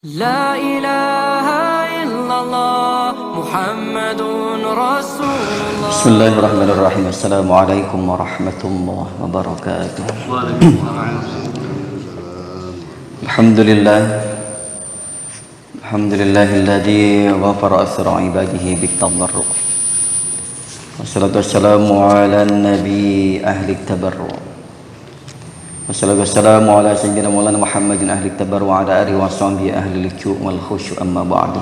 لا إله إلا الله محمد رسول الله. بسم الله الرحمن الرحيم. السلام عليكم ورحمة الله وبركاته. الحمد لله الذي غفر أسرع عباده بالتضرع، والصلاة والسلام على النبي أهل التبرع، والصلاة والسلام على سيدنا مولانا محمد أهل التبرع وعلى آله وصحبه أهل الخشوع والخشوع. أما بعد،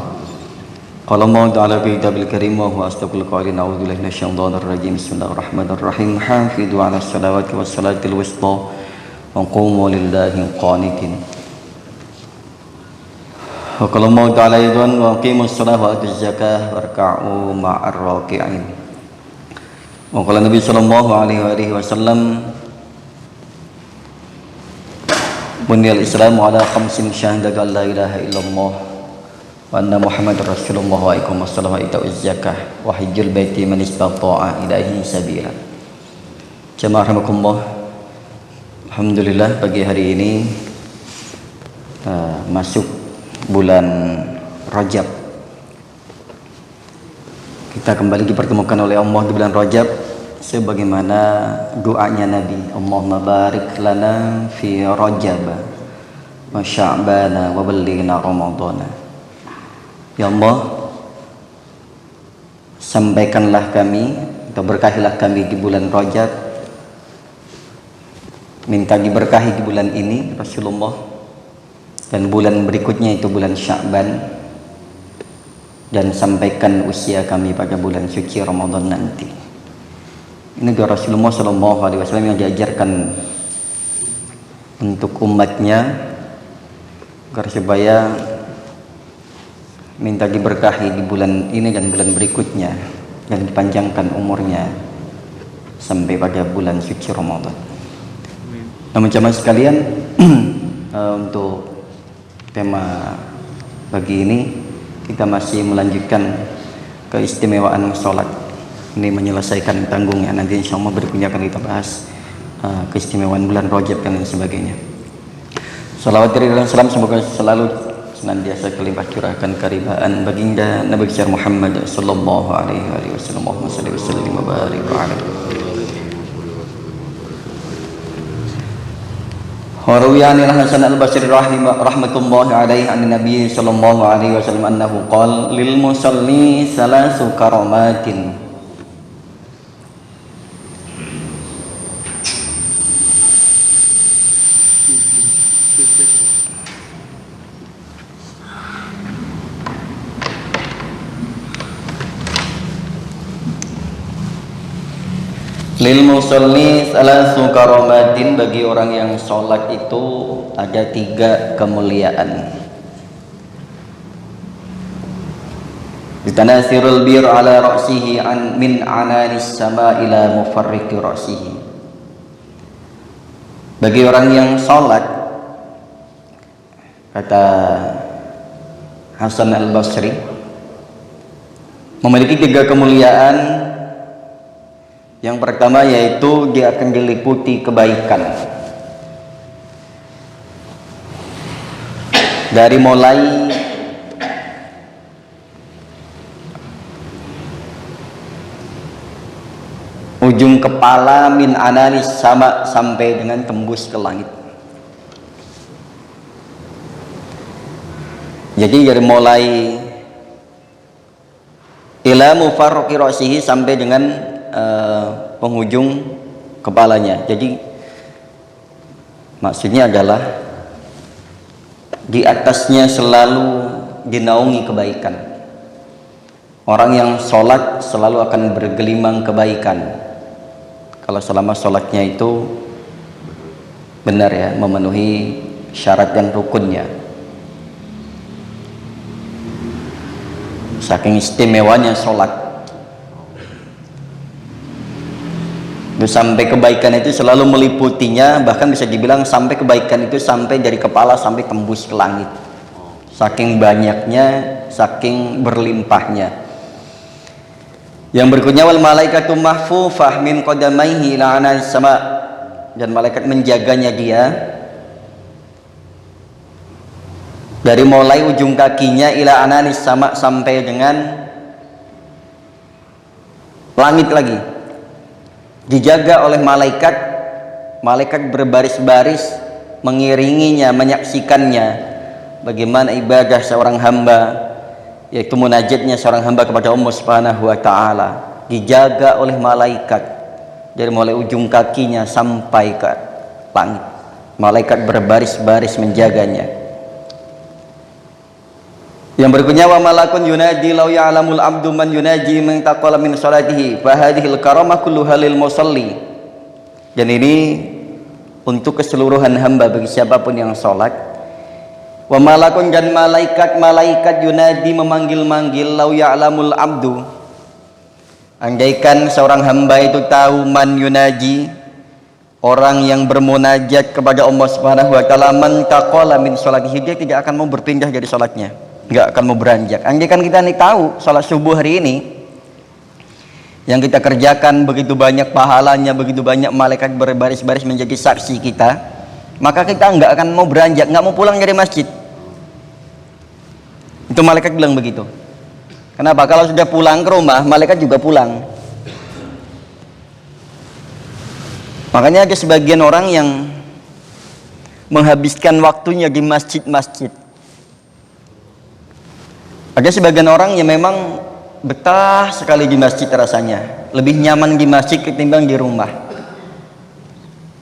قال الله تعالى في كتابه الكريم وهو أصدق القائلين: أعوذ بالله من الشيطان الرجيم. بسم الله الرحمن الرحيم. حافظوا على الصلوات والصلاة الوسطى وقوموا لله قانتين. وقال الله تعالى أيضا: وأقيموا الصلاة وآتوا الزكاة واركعوا مع الراكعين. وقال النبي صلى الله عليه وآله وسلم: Bunyal Islamu ala khamsin syahadatu an la ilaha illallah wa anna Muhammadar Rasulullah wa iqamus shalah wa ita'uz zakah wa hajjul baiti man istata'a ilaihi sabila. Jamaah rahimakumullah, alhamdulillah pagi hari ini masuk bulan Rajab. Kita kembali dipertemukan oleh Allah di bulan Rajab sebagaimana doanya Nabi, Allahumma barik lana fi Rajab wa Sya'bana wa ballighna Ramadhana. Ya Allah, sampaikanlah kami atau berkahilah kami di bulan Rajab, minta diberkahi di bulan ini Rasulullah, dan bulan berikutnya itu bulan Sya'ban, dan sampaikan usia kami pada bulan suci Ramadan nanti. Ini doa Rasulullah SAW yang diajarkan untuk umatnya agar supaya minta diberkahi di bulan ini dan bulan berikutnya, dan dipanjangkan umurnya sampai pada bulan suci Ramadan. Namun jemaah sekalian, untuk tema pagi ini kita masih melanjutkan keistimewaan sholat. Ini menyelesaikan tanggungnya, nanti insya Allah berikutnya akan kita bahas keistimewaan bulan Rajab dan lain sebagainya. Salawat dan salam semoga selalu senantiasa kelimpah curahkan karibaan baginda Nabi besar Muhammad sallallahu alaihi wasallam. Allahumma shalli wa sallim wa barik alaihi. Wa rawiya an Hasan al-Basri rahmatullahi alaihi an Nabi sallallahu alaihi wasallam annahu qala lil musalli salasu karamatin. Lil musalli salasu karamatin, bagi orang yang sholat itu ada 3 kemuliaan. Ditanasirul bir ala ra'sihi min ananis sama ila mufarriqi ra'sihi. Bagi orang yang sholat, kata Hasan al-Basri, memiliki 3 kemuliaan. Yang pertama yaitu dia akan diliputi kebaikan, dari mulai ujung kepala min ananis sama sampai dengan tembus ke langit. Jadi dari mulai ila mufarriqi ra'sihi sampai dengan penghujung kepalanya. Jadi maksudnya adalah di atasnya selalu dinaungi kebaikan. Orang yang sholat selalu akan bergelimang kebaikan kalau selama sholatnya itu benar ya, memenuhi syarat dan rukunnya. Saking istimewanya sholat, sampai kebaikan itu selalu meliputinya, bahkan bisa dibilang sampai kebaikan itu sampai dari kepala sampai tembus ke langit. Saking banyaknya, saking berlimpahnya. Yang berikutnya wal malaikatu mahfufah min qadamaihi ila anas sama, dan malaikat menjaganya dia dari mulai ujung kakinya ila ananis sama sampai dengan langit lagi, dijaga oleh malaikat. Malaikat berbaris-baris mengiringinya, menyaksikannya bagaimana ibadah seorang hamba, yaitu munajatnya seorang hamba kepada Allah Subhanahu wa taala, dijaga oleh malaikat dari mulai ujung kakinya sampai ke langit. Malaikat berbaris-baris menjaganya. Yang berikutnya, wa malakun yunadi law ya'lamul abdu man yunaji man taqala min salatihi fa hadhil karamah kulluha lil musalli. Dan ini untuk keseluruhan hamba bagi siapapun yang sholat. Wa malakun, dan malaikat yunadi memanggil-manggil, lau ya'lamul abdu, andaikan seorang hamba itu tahu, man yunaji, orang yang bermunajat kepada Allah Subhanahu wa taala, man taqala min sholatihi, dia tidak akan mau berpindah dari sholatnya, nggak akan mau beranjak. Andaikan kita nih tahu sholat subuh hari ini yang kita kerjakan begitu banyak pahalanya, begitu banyak malaikat berbaris-baris menjadi saksi kita, maka kita nggak akan mau beranjak, nggak mau pulang dari masjid. Itu malaikat bilang begitu. Kenapa? Kalau sudah pulang ke rumah, malaikat juga pulang. Makanya ada sebagian orang yang menghabiskan waktunya di masjid-masjid. Ada sebagian orang yang memang betah sekali di masjid, rasanya lebih nyaman di masjid ketimbang di rumah,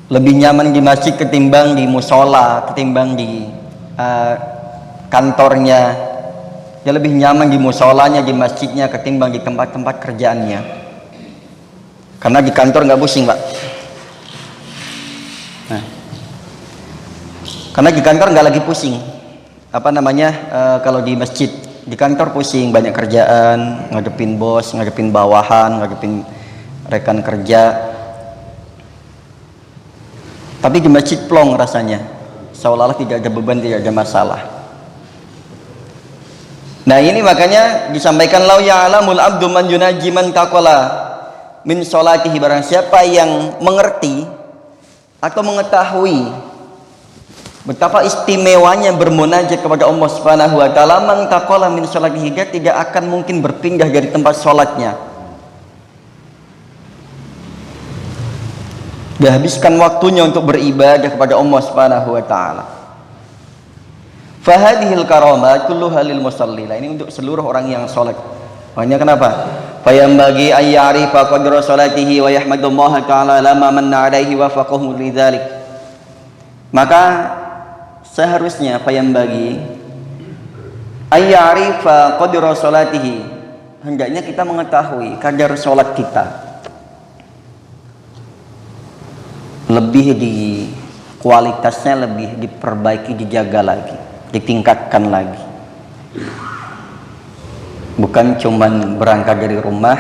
lebih nyaman di masjid ketimbang di musola, ketimbang di kantornya. Dia lebih nyaman di musolanya, di masjidnya ketimbang di tempat-tempat kerjaannya, karena di kantor nggak pusing, Pak. Nah, karena di kantor nggak lagi pusing, kalau di masjid. Di kantor pusing, banyak kerjaan, ngadepin bos, ngadepin bawahan, ngadepin rekan kerja. Tapi di masjid plong rasanya, seolah-olah tidak ada beban, tidak ada masalah. Nah, ini makanya disampaikan, lau ya'lamul abdu man yunaji man taqala min sholatihi, barang siapa yang mengerti atau mengetahui betapa istimewanya bermunajat kepada Allah Subhanahu wa taala, man taqala min sholatihi, dia tidak akan mungkin berpindah dari tempat sholatnya. Dia habiskan waktunya untuk beribadah kepada Allah Subhanahu wa taala. Fa hadhil karamat kulluha lil musalli. Ini untuk seluruh orang yang sholat. Makanya kenapa? Fa yambagi ay ya'rifa qadra sholatihi wa yahmadullaha ta'ala lama manna 'alaihi wa faqahu lidzalik. Maka seharusnya bagi ayyarifa qadra sholatihi, hendaknya kita mengetahui kadar sholat kita, lebih di kualitasnya lebih diperbaiki, dijaga lagi, ditingkatkan lagi. Bukan cuman berangkat dari rumah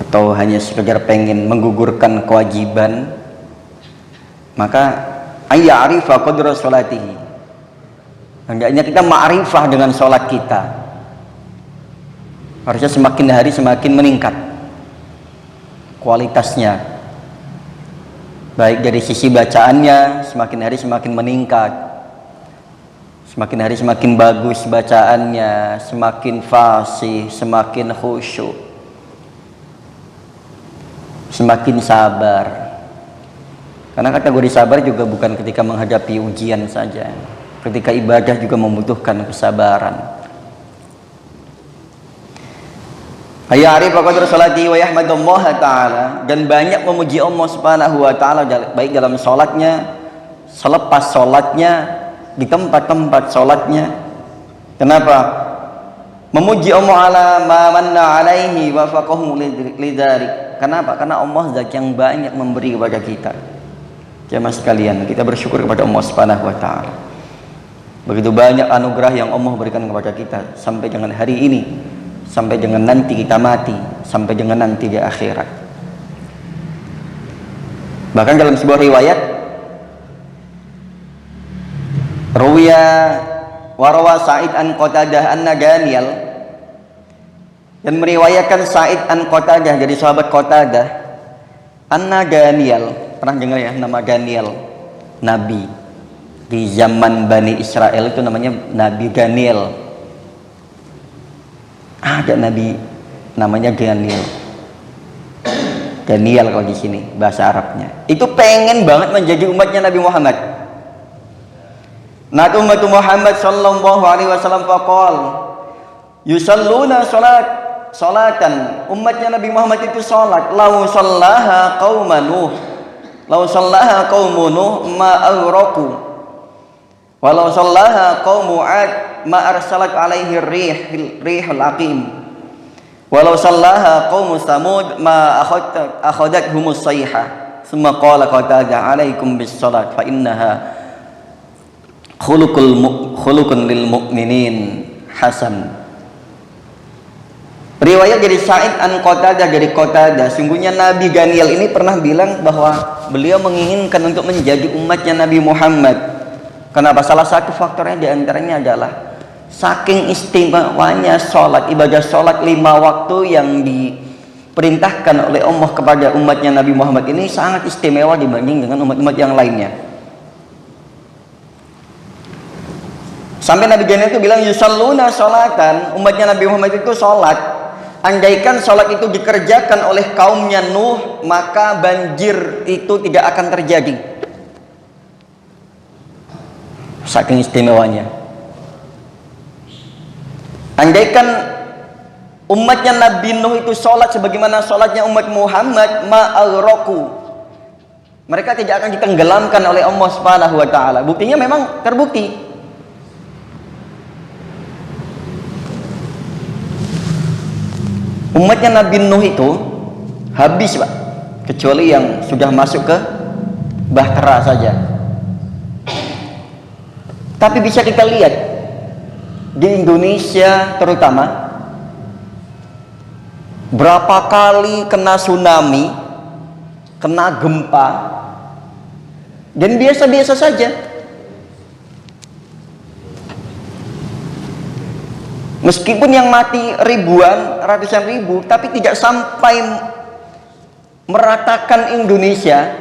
atau hanya sekedar pengen menggugurkan kewajiban, maka ayyarifa qadra sholatihi, hendaknya kita ma'rifah dengan sholat kita. Harusnya semakin hari semakin meningkat kualitasnya, baik dari sisi bacaannya, semakin hari semakin meningkat, semakin hari semakin bagus bacaannya, semakin fasih, semakin khusyuk, semakin sabar. Karena kategori sabar juga bukan ketika menghadapi ujian saja, ketika ibadah juga membutuhkan kesabaran. Ayya'rifa qadra sholati wa yahmadullaha ta'ala, dan banyak memuji Allah Subhanahu wa taala, baik dalam sholatnya, selepas sholatnya, di tempat-tempat sholatnya. Kenapa? Memuji Allah ala ma manna 'alaihi wa faqahu lidzalik. Kenapa? Karena Allah zat yang banyak memberi kepada kita. Jemaah sekalian, kita bersyukur kepada Allah Subhanahu wa taala. Begitu banyak anugerah yang Allah berikan kepada kita sampai dengan hari ini, sampai dengan nanti kita mati, sampai dengan nanti di akhirat. Bahkan dalam sebuah riwayat, Ruwiya warawa Sa'id an Qatadah anna Daniel, dan meriwayatkan Sa'id an Qatadah dari sahabat Qatadah, anna Daniel, pernah dengar ya nama Daniel, nabi. di zaman Bani Israel itu namanya Nabi Daniel. Ada nabi namanya Daniel. Daniel kalau di sini bahasa Arabnya. Itu pengen banget menjadi umatnya Nabi Muhammad. Nah, umat Muhammad sallallahu alaihi wasallam faqal yusalluna salatan. Umatnya Nabi Muhammad itu salat. Lau sallaha qauman Nuh. Lau sallaha qaumun Nuh ma aghraku. Walau sallaha qaumu 'ad ma arsalat alaihi rihul aqim. Walau sallaha qaumu Samud ma akhadathum as-sayhah. Tsumma qala qatadah alaikum bis salat fa innaha khuluqun lil mu'minin hasan. Riwayat dari Sa'id an Qatadah dari Qatadah, sungguhnya Nabi Daniel ini pernah bilang bahwa beliau menginginkan untuk menjadi umatnya Nabi Muhammad. Kenapa? Salah satu faktornya diantaranya adalah saking istimewanya sholat, ibadah sholat 5 waktu yang diperintahkan oleh Allah kepada umatnya Nabi Muhammad ini sangat istimewa dibanding dengan umat-umat yang lainnya. Sampai Nabi Daniel itu bilang yusalluna sholatan, umatnya Nabi Muhammad itu sholat. Andaikan sholat itu dikerjakan oleh kaumnya Nuh, maka banjir itu tidak akan terjadi. Saking istimewanya. Andaikan umatnya Nabi Nuh itu sholat sebagaimana sholatnya umat Muhammad, ma'aghraku, mereka tidak akan ditenggelamkan oleh Allah Subhanahu wa taala. Buktinya memang terbukti. Umatnya Nabi Nuh itu habis, Pak, kecuali yang sudah masuk ke bahtera saja. Tapi bisa kita lihat di Indonesia terutama berapa kali kena tsunami, kena gempa, dan biasa-biasa saja. Meskipun yang mati ribuan, ratusan ribu, tapi tidak sampai meratakan Indonesia,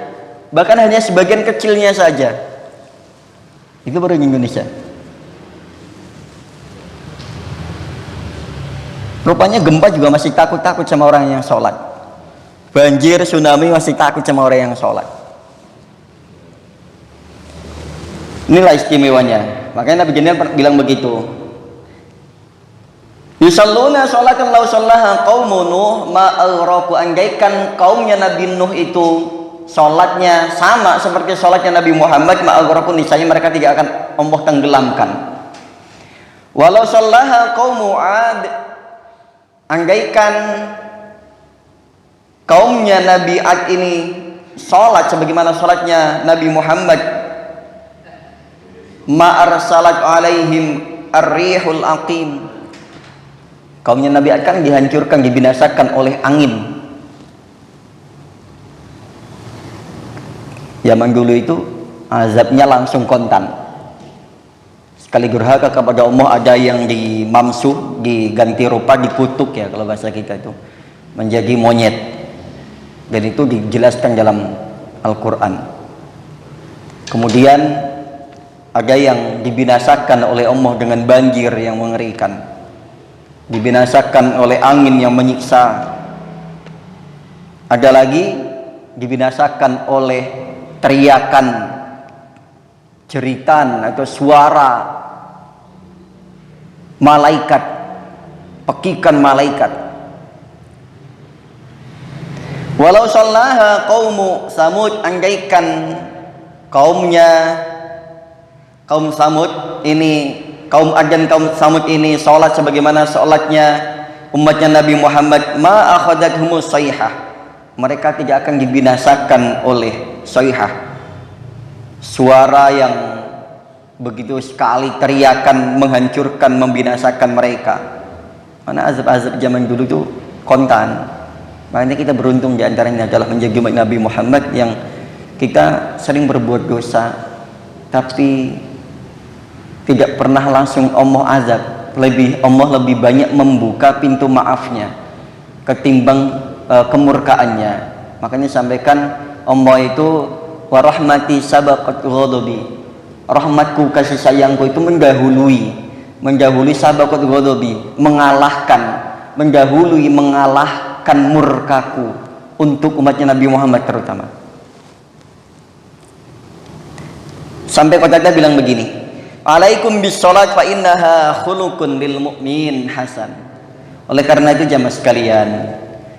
bahkan hanya sebagian kecilnya saja. Itu baru di Indonesia. Rupanya gempa juga masih takut-takut sama orang yang sholat. Banjir, tsunami masih takut sama orang yang sholat. Inilah istimewanya. Makanya Nabi Daniel bilang begitu. Yusalluna sholatan law sallaha qaumun Nuh ma aghraku. Andaikan kaumnya Nabi Nuh itu sholatnya sama seperti sholatnya Nabi Muhammad, ma aghraku, niscaya mereka tidak akan Allah tenggelamkan. Walau sallaha qaumu 'ad, andaikan kaumnya Nabi 'ad ini sholat sebagaimana sholatnya Nabi Muhammad, ma arsalat alaihim ar-rihul aqim, kaumnya Nabi 'ad kan dihancurkan, dibinasakan oleh angin. Zaman dulu itu azabnya langsung kontan. Sekali durhaka kepada Allah, ada yang dimamsuh, diganti rupa, dikutuk ya kalau bahasa kita itu, menjadi monyet. Dan itu dijelaskan dalam Al-Quran. Kemudian ada yang dibinasakan oleh Allah dengan banjir yang mengerikan, dibinasakan oleh angin yang menyiksa. Ada lagi dibinasakan oleh teriakan, jeritan atau suara malaikat, pekikan malaikat. Walau sallaha qaumu Samud, andaikan kaumnya kaum Samud ini, kaum Ad dan kaum Samud ini sholat sebagaimana sholatnya umatnya Nabi Muhammad, ma akhadathum as-sayhah, mereka tidak akan dibinasakan oleh sayhah, suara yang begitu sekali, teriakan menghancurkan, membinasakan mereka. Karena azab-azab zaman dulu itu kontan. Makanya kita beruntung diantaranya adalah menjadi umat Nabi Muhammad yang kita sering berbuat dosa tapi tidak pernah langsung Allah azab. Allah lebih banyak membuka pintu maafnya ketimbang kemurkaannya. Makanya sampaikan Allah itu warahmati sabaqat ghadabi, rahmatku, kasih sayangku itu mendahului sabaqat ghadabi, mengalahkan murkaku untuk umatnya Nabi Muhammad terutama. Sampai Qatadah bilang begini, alaikum bis salat fa innaha khuluqun lil mu'min hasan. Oleh karena itu jamaah sekalian,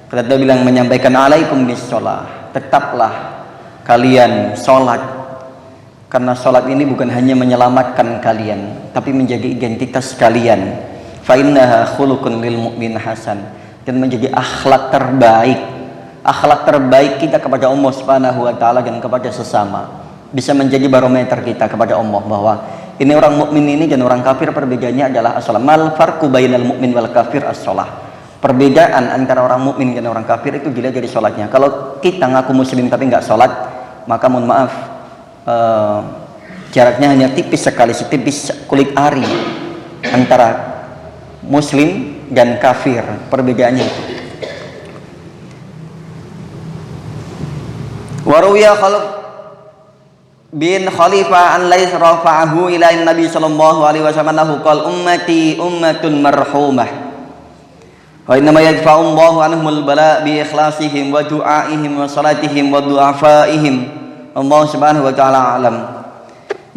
Qatadah bilang menyampaikan alaikum bis salat, tetaplah kalian salat, karena salat ini bukan hanya menyelamatkan kalian tapi menjadi identitas kalian. Fa innaha khuluqun lil mu'min hasan, dan menjadi akhlak terbaik kita kepada Allah Subhanahu wa taala dan kepada sesama. Bisa menjadi barometer kita kepada Allah bahwa ini orang mukmin ini dan orang kafir perbedaannya adalah as-shalah. Mal farqu bainal mu'min wal kafir as-shalah. Perbedaan antara orang mukmin dan orang kafir itu dilihat dari salatnya. Kalau kita ngaku muslim tapi nggak salat, maka mohon maaf, jaraknya hanya tipis sekali, setipis kulit ari antara muslim dan kafir, perbedaannya itu. Waruya Khalaf bin Khalifah an Laits rafa'ahu ila Nabi sallallahu alaihi wasallam annahu qala ummati ummatun marhumah wa inna ma yadfa'u Allahu anhumul bala bi ikhlasihim wa du'aihim wa salatihim wa du'afaihim. Allah Subhanahu wa taala alam.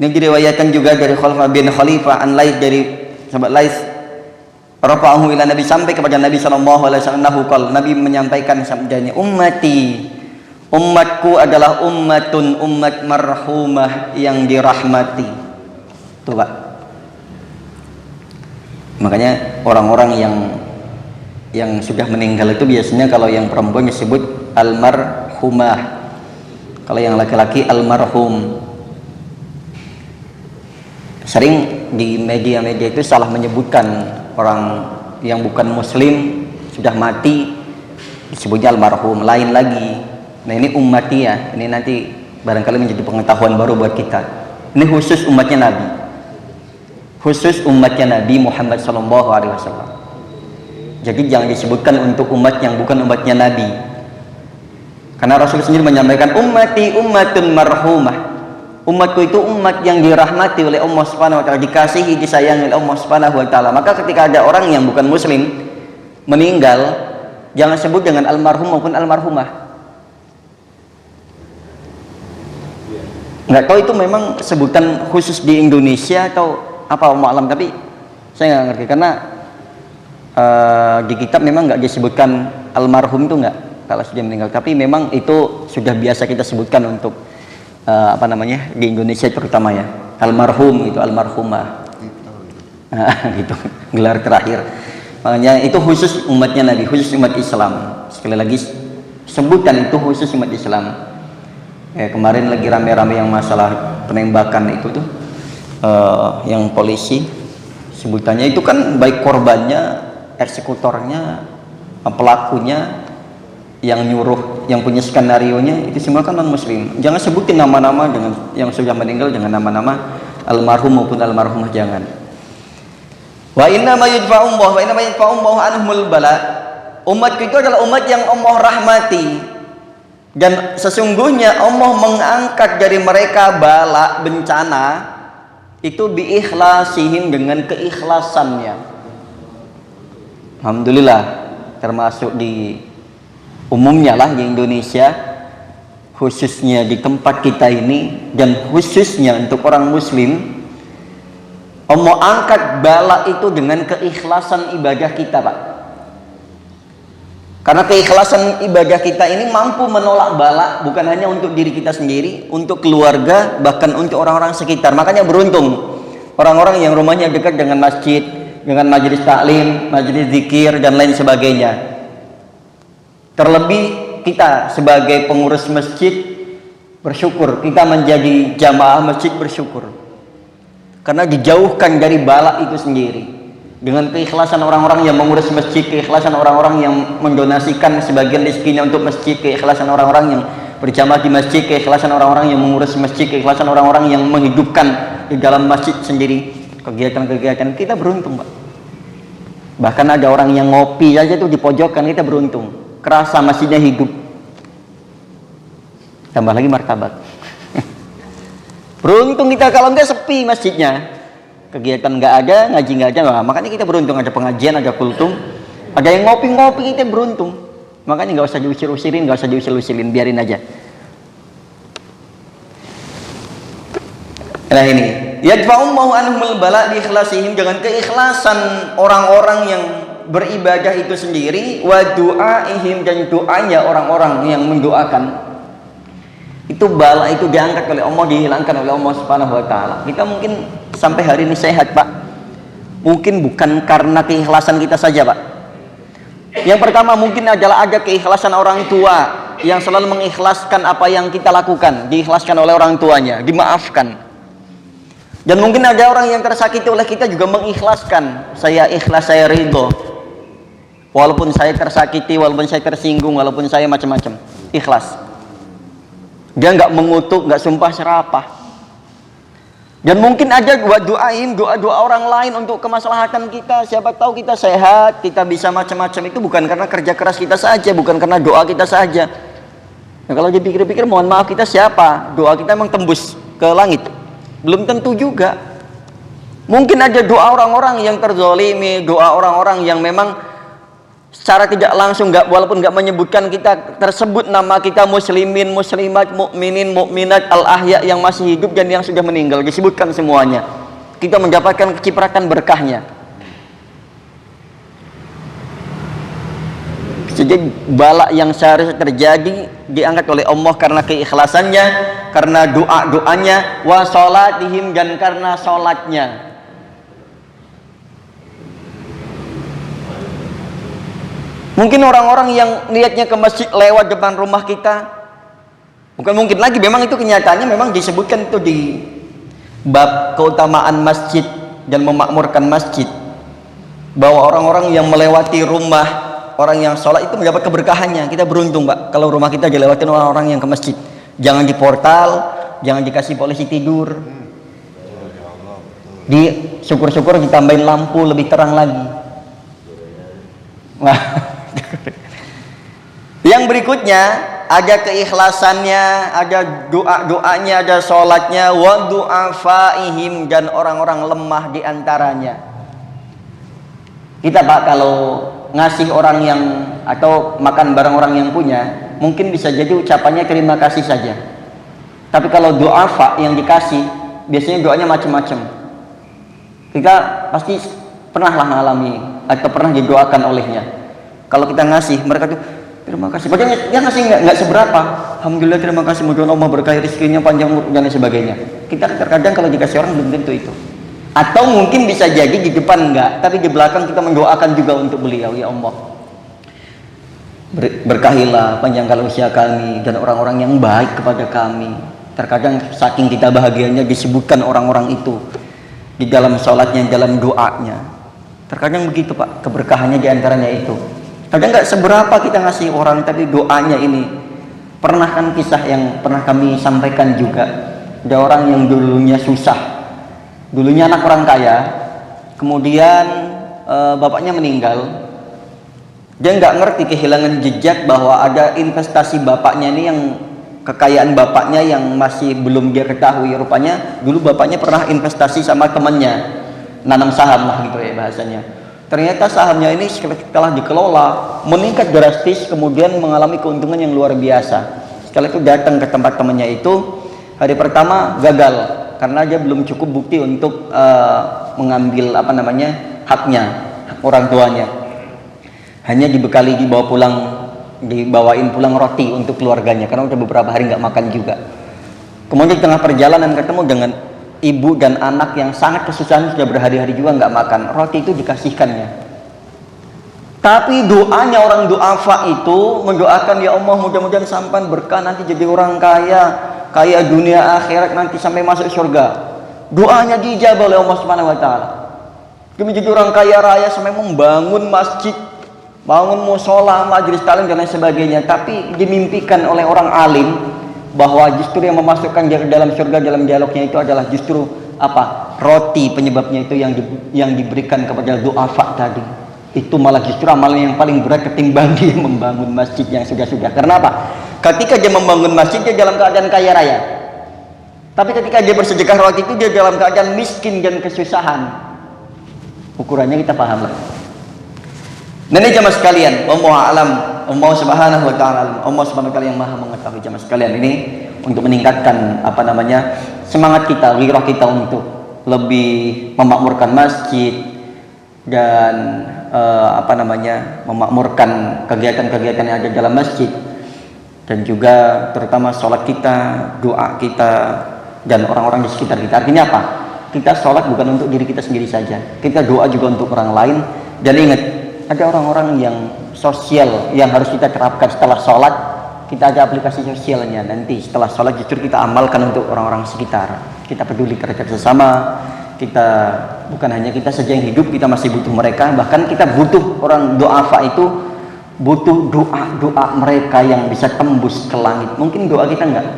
Ini diriwayatkan juga dari Khalifah bin Khalifah an Laits, dari sahabat Laits, rafa'ahu ila Nabi, sampai kepada Nabi sallallahu alaihi wasallam annahu qala, Nabi menyampaikan sabdanya, umatku adalah umat marhumah, yang dirahmati. Tuh Pak. Makanya orang-orang yang sudah meninggal itu biasanya kalau yang perempuan disebut almarhumah, kalau yang laki-laki almarhum. Sering di media-media itu salah menyebutkan orang yang bukan muslim sudah mati disebutnya almarhum, lain lagi. Nah ini ummati ya, ini nanti barangkali menjadi pengetahuan baru buat kita. Ini khusus umatnya Nabi Muhammad sallallahu alaihi wasallam. Jadi jangan disebutkan untuk umat yang bukan umatnya Nabi. Karena Rasul sendiri menyampaikan ummati ummatun marhumah. Umatku itu umat yang dirahmati oleh Allah Subhanahu wa taala, dikasihi, disayangi oleh Allah Subhanahu wa taala. Maka ketika ada orang yang bukan muslim meninggal, jangan sebut dengan almarhum maupun almarhumah. Nggak tahu itu memang sebutan khusus di Indonesia atau apa, alam, tapi saya nggak ngerti karena di kitab memang nggak disebutkan almarhum, itu nggak kalau sudah meninggal, tapi memang itu sudah biasa kita sebutkan untuk di Indonesia terutama ya, almarhum itu almarhumah gitu gelar terakhir. Makanya itu khusus umatnya Nabi, khusus umat Islam. Sekali lagi sebutan itu khusus umat Islam. Kemarin lagi rame-rame yang masalah penembakan itu tuh, yang polisi, sebutannya itu kan baik korbannya, eksekutornya, pelakunya, yang nyuruh, yang punya skenario nya, itu semua kan non muslim. Jangan sebutin nama-nama dengan yang sudah meninggal, jangan nama-nama almarhum maupun almarhumah, jangan. Wa inna ma yudfa'u Allah anhumul bala. Umatku itu adalah umat yang Allah rahmati, dan sesungguhnya Allah mengangkat dari mereka bala, bencana itu biikhlasihim, dengan keikhlasannya. Alhamdulillah, termasuk di umumnya lah di Indonesia, khususnya di tempat kita ini, dan khususnya untuk orang muslim, Allah angkat bala itu dengan keikhlasan ibadah kita Pak. Karena keikhlasan ibadah kita ini mampu menolak bala, bukan hanya untuk diri kita sendiri, untuk keluarga, bahkan untuk orang-orang sekitar. Makanya beruntung orang-orang yang rumahnya dekat dengan masjid, dengan majelis taklim, majelis zikir dan lain sebagainya. Terlebih kita sebagai pengurus masjid bersyukur, kita menjadi jamaah masjid bersyukur, karena dijauhkan dari bala itu sendiri. Dengan keikhlasan orang-orang yang mengurus masjid, keikhlasan orang-orang yang mendonasikan sebagian rezekinya untuk masjid, keikhlasan orang-orang yang berjamaah di masjid, keikhlasan orang-orang yang mengurus masjid, keikhlasan orang-orang yang menghidupkan di dalam masjid sendiri kegiatan-kegiatan, kita beruntung Pak. Bahkan ada orang yang ngopi aja tuh di pojokan, kita beruntung, kerasa masjidnya hidup, tambah lagi martabat. Beruntung kita kalau enggak sepi masjidnya, kegiatan nggak ada, ngaji nggak ada. Nah, makanya kita beruntung ada pengajian, ada kultum, ada yang ngopi-ngopi, kita beruntung. Makanya nggak usah diusir-usirin, nggak usah diusil-usilin, biarin aja. Nah ini, yadfa'ummahu anhumul bala bi ikhlasihim, dengan keikhlasan orang-orang yang beribadah itu sendiri, wa du'aihim, dan doanya orang-orang yang mendoakan. Itu bala itu diangkat oleh Allah, dihilangkan oleh Allah Subhanahu wa taala. Kita mungkin sampai hari ini sehat, Pak. Mungkin bukan karena keikhlasan kita saja, Pak. Yang pertama mungkin adalah ada keikhlasan orang tua yang selalu mengikhlaskan apa yang kita lakukan, diikhlaskan oleh orang tuanya, dimaafkan. Dan mungkin ada orang yang tersakiti oleh kita juga mengikhlaskan, saya ikhlas, saya ridho. Walaupun saya tersakiti, walaupun saya tersinggung, walaupun saya macam-macam, ikhlas. Dia nggak mengutuk, nggak sumpah serapah. Dan mungkin ada doain, doa-doa orang lain untuk kemaslahatan kita. Siapa tahu kita sehat, kita bisa macam-macam. Itu bukan karena kerja keras kita saja, bukan karena doa kita saja. Nah, kalau dipikir-pikir, mohon maaf, kita siapa? Doa kita memang tembus ke langit? Belum tentu juga. Mungkin ada doa orang-orang yang terzolimi, doa orang-orang yang memang secara tidak langsung, walaupun nggak menyebutkan kita, tersebut nama kita, muslimin, muslimat, mukminin, mukminat, al-ahya, yang masih hidup dan yang sudah meninggal, disebutkan semuanya. Kita mendapatkan kecipratan berkahnya. Jadi bala yang seharusnya terjadi diangkat oleh Allah karena keikhlasannya, karena doa-doanya, wa sholatihim, dan karena sholatnya. Mungkin orang-orang yang niatnya ke masjid lewat depan rumah kita, bukan mungkin lagi, memang itu kenyataannya, memang disebutkan itu di bab keutamaan masjid dan memakmurkan masjid, bahwa orang-orang yang melewati rumah orang yang sholat itu mendapat keberkahannya. Kita beruntung, Pak, kalau rumah kita dilewatin orang-orang yang ke masjid. Jangan di portal, jangan dikasih polisi tidur. Di syukur-syukur ditambahin lampu lebih terang lagi. Wah. Yang berikutnya ada keikhlasannya, ada doa-doanya, ada sholatnya, wa du'afaihim, dan orang-orang lemah diantaranya. Kita, Pak, kalau ngasih orang yang atau makan barang orang yang punya, mungkin bisa jadi ucapannya terima kasih saja. Tapi kalau du'afa yang dikasih, biasanya doanya macam-macam. Kita pasti pernah lah mengalami atau pernah didoakan olehnya. Kalau kita ngasih, mereka tuh terima kasih. Padahal dia ngasih nggak seberapa. Alhamdulillah, terima kasih, mudah Allah berkahi rezekinya, panjang umur dan lain sebagainya. Kita terkadang kalau dikasih orang belum tentu itu. Atau mungkin bisa jadi di depan enggak, tapi di belakang kita mendoakan juga untuk beliau, ya Allah, berkahilah, panjangkan usia kami dan orang-orang yang baik kepada kami. Terkadang saking kita bahagianya disebutkan orang-orang itu di dalam sholatnya, dalam doanya. Terkadang begitu, Pak, keberkahannya diantaranya itu. Kadang nggak seberapa kita ngasih orang, tapi doanya ini. Pernah kan kisah yang pernah kami sampaikan juga, ada orang yang dulunya susah, dulunya anak orang kaya, kemudian bapaknya meninggal. Dia nggak ngerti, kehilangan jejak bahwa ada investasi bapaknya ini, yang kekayaan bapaknya yang masih belum dia ketahui. Rupanya dulu bapaknya pernah investasi sama temannya, nanam saham lah gitu ya bahasanya. Ternyata sahamnya ini setelah dikelola meningkat drastis, kemudian mengalami keuntungan yang luar biasa. Setelah itu datang ke tempat temannya itu, hari pertama gagal karena dia belum cukup bukti untuk mengambil haknya, hak orang tuanya. Hanya dibekali, dibawain pulang roti untuk keluarganya karena udah beberapa hari nggak makan juga. Kemudian di tengah perjalanan ketemu dengan ibu dan anak yang sangat kesusahan, sudah berhari-hari juga nggak makan. Roti itu dikasihkannya. Tapi doanya orang du'afa itu mendoakan, ya Allah, mudah-mudahan sampan berkah, nanti jadi orang kaya dunia akhirat, nanti sampai masuk surga. Doanya dijabah oleh Allah Subhanahu wa taala. Dia menjadi orang kaya raya sampai membangun masjid, bangun musola, majelis taklim dan lain sebagainya. Tapi dimimpikan oleh orang alim bahwa justru yang memasukkan dia ke dalam surga dalam dialognya itu adalah justru roti, penyebabnya itu yang diberikan kepada du'afa tadi. Itu malah justru amalan yang paling berat ketimbang dia membangun masjid yang sudah-sudah. Karena apa? Ketika dia membangun masjid, dia dalam keadaan kaya raya. Tapi ketika dia bersedekah waktu itu dia dalam keadaan miskin dan kesusahan. Ukurannya kita paham lah. Dan ini jamaah sekalian, Allah subhanahu wa ta'ala, Allah subhanahu wa ta'ala yang maha mengetahui jamaah sekalian. Ini untuk meningkatkan semangat kita, wirah kita untuk lebih memakmurkan masjid dan memakmurkan kegiatan-kegiatan yang ada dalam masjid, dan juga terutama sholat kita, doa kita, dan orang-orang di sekitar kita. Artinya apa? Kita sholat bukan untuk diri kita sendiri saja, kita doa juga untuk orang lain. Dan ingat, ada orang-orang yang sosial yang harus kita terapkan setelah sholat. Kita ada aplikasi sosialnya, nanti setelah sholat justru kita amalkan untuk orang-orang sekitar. Kita peduli terhadap sesama. Kita bukan hanya kita saja yang hidup, kita masih butuh mereka. Bahkan kita butuh orang du'afa itu, butuh doa mereka yang bisa tembus ke langit. Mungkin doa kita enggak.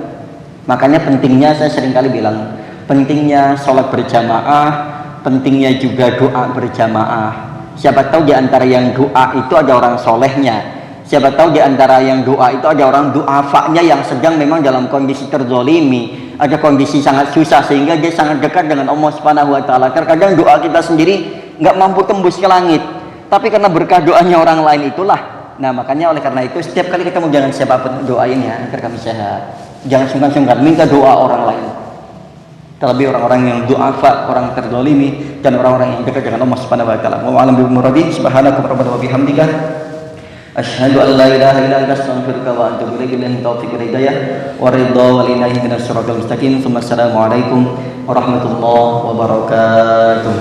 Makanya pentingnya, saya seringkali bilang, pentingnya sholat berjamaah, pentingnya juga doa berjamaah. Siapa tahu di antara yang doa itu ada orang solehnya. Siapa tahu di antara yang doa itu ada orang du'afanya yang sedang memang dalam kondisi terzolimi, ada kondisi sangat susah sehingga dia sangat dekat dengan Allah Subhanahu wa ta'ala. Terkadang doa kita sendiri nggak mampu tembus ke langit, tapi karena berkah doanya orang lain itulah. Nah, makanya oleh karena itu setiap kali ketemu jangan siapapun doain ya agar kami sehat. Jangan sungkan-sungkan minta doa orang lain. Terlebih orang-orang yang du'afa, orang terzolimi, dan orang-orang yang dekat dengan Allah Subhanahu wa ta'ala. Wa a'lam bil muradi, subhanaka wa bihamdika, asyhadu an la ilaha illa anta, astaghfiruka wa atubu ilaik. Billahi taufiq wal hidayah wa ridha wal inahi minas siratal mustaqim. Assalamualaikum warahmatullahi wabarakatuh.